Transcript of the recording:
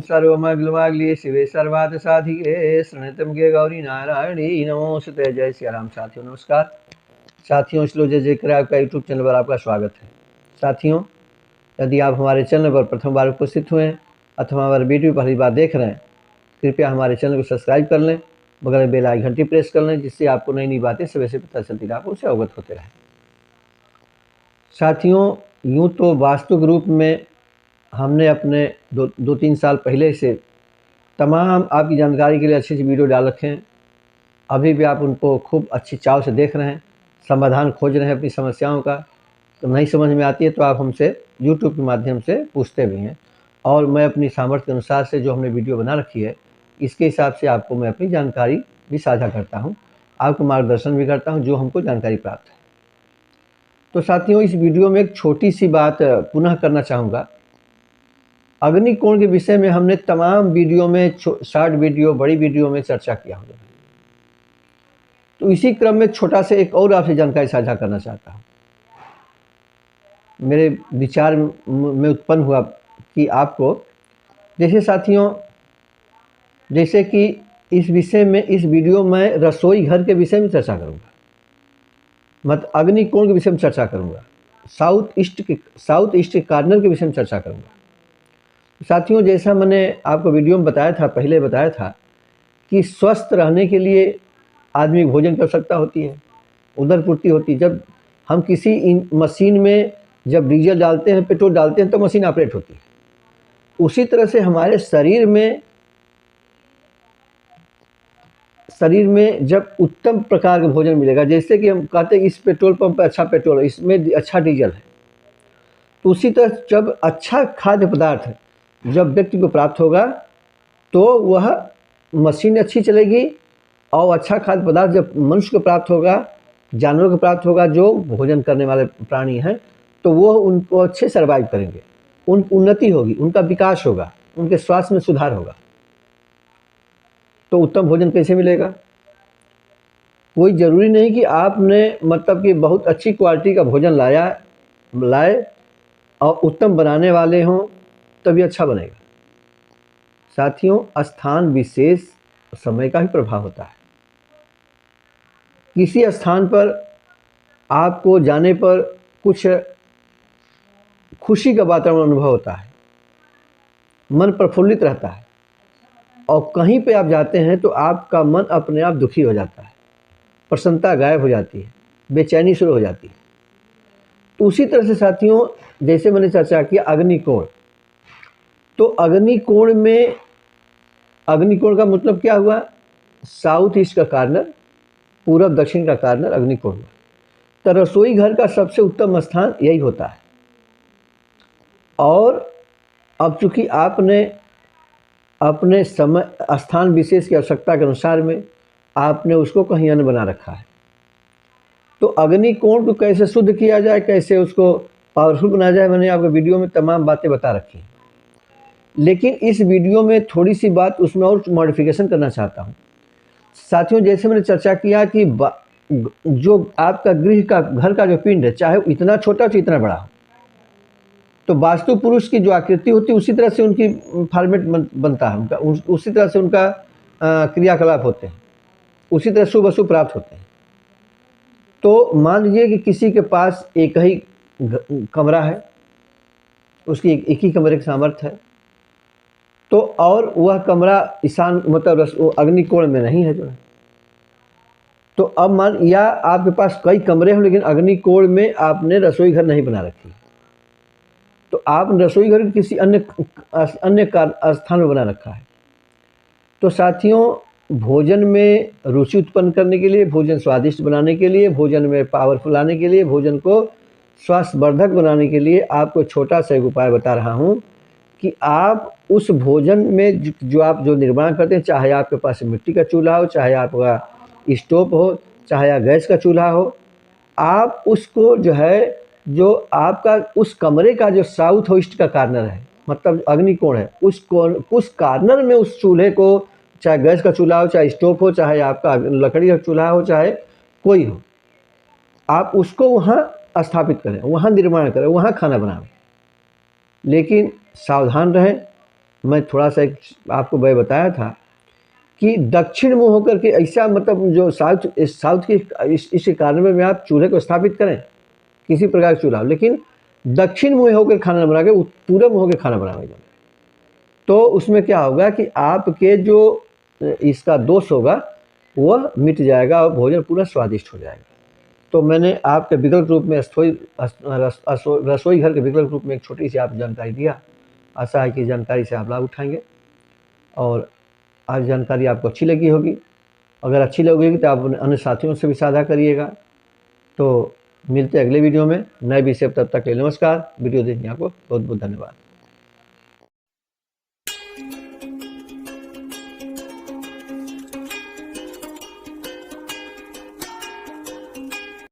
सर्वमंगलमांगल्ये शिवे सर्वार्थ साधिके शरणत्र्यंबके गौरी नारायणी नमोस्तुते। जय श्री राम। साथियों नमस्कार। साथियों स्लो जय जयकार आपका यूट्यूब चैनल पर आपका स्वागत है। साथियों यदि आप हमारे चैनल पर प्रथम बार उपस्थित हुए हैं अथवा हमारे वीडियो पहली बार देख रहे हैं, कृपया हमारे चैनल को सब्सक्राइब कर लें, बगल में बेल आइकन घंटी प्रेस कर लें, जिससे आपको नई नई बातें समय से पता चलती रहे, आप उससे अवगत होते रहें। साथियों यूँ तो वास्तविक रूप में हमने अपने दो तीन साल पहले से तमाम आपकी जानकारी के लिए अच्छी वीडियो डाल रखे हैं। अभी भी आप उनको खूब अच्छी चाव से देख रहे हैं, समाधान खोज रहे हैं अपनी समस्याओं का। तो नहीं समझ में आती है तो आप हमसे यूट्यूब के माध्यम से पूछते भी हैं, और मैं अपनी सामर्थ्य के अनुसार से जो हमने वीडियो बना रखी है इसके हिसाब से आपको मैं अपनी जानकारी भी साझा करता हूँ, आपको मार्गदर्शन भी करता हूँ जो हमको जानकारी प्राप्त है। तो साथियों इस वीडियो में एक छोटी सी बात पुनः करना चाहूँगा। अग्निकोण के विषय में हमने तमाम वीडियो में, शॉर्ट वीडियो, बड़ी वीडियो में चर्चा किया हुआ है। तो इसी क्रम में छोटा से एक और आपसे जानकारी साझा करना चाहता हूँ। मेरे विचार में उत्पन्न हुआ कि आपको, जैसे साथियों, जैसे कि इस विषय में, इस वीडियो में रसोई घर के विषय में चर्चा करूँगा, मतलब अग्निकोण के विषय में चर्चा करूँगा, साउथ ईस्ट के कार्नर के विषय में चर्चा करूँगा। साथियों जैसा मैंने आपको वीडियो में बताया था, पहले बताया था कि स्वस्थ रहने के लिए आदमी भोजन की आवश्यकता होती है, उदर पूर्ति होती है। जब हम किसी मशीन में जब डीजल डालते हैं, पेट्रोल डालते हैं, तो मशीन ऑपरेट होती है। उसी तरह से हमारे शरीर में जब उत्तम प्रकार का भोजन मिलेगा, जैसे कि हम कहते हैं इस पेट्रोल पंप पर अच्छा पेट्रोल है, इसमें अच्छा डीजल है, तो उसी तरह जब अच्छा खाद्य पदार्थ जब व्यक्ति को प्राप्त होगा तो वह मशीन अच्छी चलेगी, और अच्छा खाद्य पदार्थ जब मनुष्य को प्राप्त होगा, जानवरों को प्राप्त होगा, जो भोजन करने वाले प्राणी हैं, तो वो उनको अच्छे सर्वाइव करेंगे, उन्नति होगी, उनका विकास होगा, उनके स्वास्थ्य में सुधार होगा। तो उत्तम भोजन कैसे मिलेगा? कोई ज़रूरी नहीं कि आपने मतलब कि बहुत अच्छी क्वालिटी का भोजन लाए और उत्तम बनाने वाले हों तभी अच्छा बनेगा। साथियों स्थान विशेष समय का ही प्रभाव होता है। किसी स्थान पर आपको जाने पर कुछ खुशी का वातावरण अनुभव होता है, मन प्रफुल्लित रहता है, और कहीं पे आप जाते हैं तो आपका मन अपने आप दुखी हो जाता है, प्रसन्नता गायब हो जाती है, बेचैनी शुरू हो जाती है। तो उसी तरह से साथियों जैसे मैंने चर्चा किया अग्निकोण, तो अग्निकोण का मतलब क्या हुआ? साउथ ईस्ट का कार्नर, पूरब दक्षिण का कार्नर अग्निकोण हुआ। तो रसोई घर का सबसे उत्तम स्थान यही होता है। और अब चूंकि आपने अपने समय स्थान विशेष की आवश्यकता के अनुसार में आपने उसको कहीं अन्य बना रखा है, तो अग्निकोण को कैसे शुद्ध किया जाए, कैसे उसको पावरफुल बनाया जाए, मैंने आपको वीडियो में तमाम बातें बता रखी हैं। लेकिन इस वीडियो में थोड़ी सी बात उसमें और मॉडिफिकेशन करना चाहता हूँ। साथियों जैसे मैंने चर्चा किया कि जो आपका घर का जो पिंड है, चाहे इतना छोटा हो इतना बड़ा हो, तो वास्तु पुरुष की जो आकृति होती है उसी तरह से उनकी फॉर्मेट बनता है, उनका उसी तरह से उनका क्रियाकलाप होते हैं, उसी तरह शुभ अशुभ प्राप्त होते हैं। तो मान लीजिए कि किसी के पास एक ही कमरा है, उसकी एक ही कमरे की सामर्थ्य है, तो और वह कमरा ईशान मतलब अग्निकोण में नहीं है जो है, तो अब या आपके पास कई कमरे हैं लेकिन अग्निकोण में आपने रसोई घर नहीं बना रखी, तो आप रसोई घर किसी अन्य स्थान में बना रखा है। तो साथियों भोजन में रुचि उत्पन्न करने के लिए, भोजन स्वादिष्ट बनाने के लिए, भोजन में पावरफुल लाने के लिए, भोजन को स्वास्थ्यवर्धक बनाने के लिए आपको छोटा सा एक उपाय बता रहा हूँ कि आप उस भोजन में जो निर्माण करते हैं, चाहे आपके पास मिट्टी का चूल्हा हो, चाहे आपका स्टोव हो, चाहे गैस का चूल्हा हो, आप उसको जो है, जो आपका उस कमरे का जो साउथ ईस्ट का कार्नर है, मतलब अग्निकोण है, उस कार्नर में उस चूल्हे को, चाहे गैस का चूल्हा हो, चाहे स्टोव हो, चाहे आपका लकड़ी का चूल्हा हो, चाहे कोई हो, आप उसको वहाँ स्थापित करें, वहाँ निर्माण करें, वहाँ खाना बनाएं। लेकिन सावधान रहें, मैं थोड़ा सा एक आपको मैं बताया था कि दक्षिण मुँह होकर के ऐसा मतलब जो साउथ की इस इकॉनमी में आप चूल्हे को स्थापित करें, किसी प्रकार का चूल्हा, लेकिन दक्षिण मुँह होकर खाना बना के पूरब मुँह होकर खाना बनाएगा, तो उसमें क्या होगा कि आपके जो इसका दोष होगा वह मिट जाएगा और भोजन पूरा स्वादिष्ट हो जाएगा। तो मैंने आपके विकल्प रूप में रसोई घर के विकल्प रूप में एक छोटी सी आप जानकारी दिया। आशा है कि जानकारी से आप लाभ उठाएंगे और आज जानकारी आपको अच्छी लगी होगी। अगर अच्छी लगेगी तो आप अन्य साथियों से भी साझा करिएगा। तो मिलते हैं अगले वीडियो में नए विषय। तब तक के लिए नमस्कार। वीडियो देखने आपको बहुत बहुत धन्यवाद।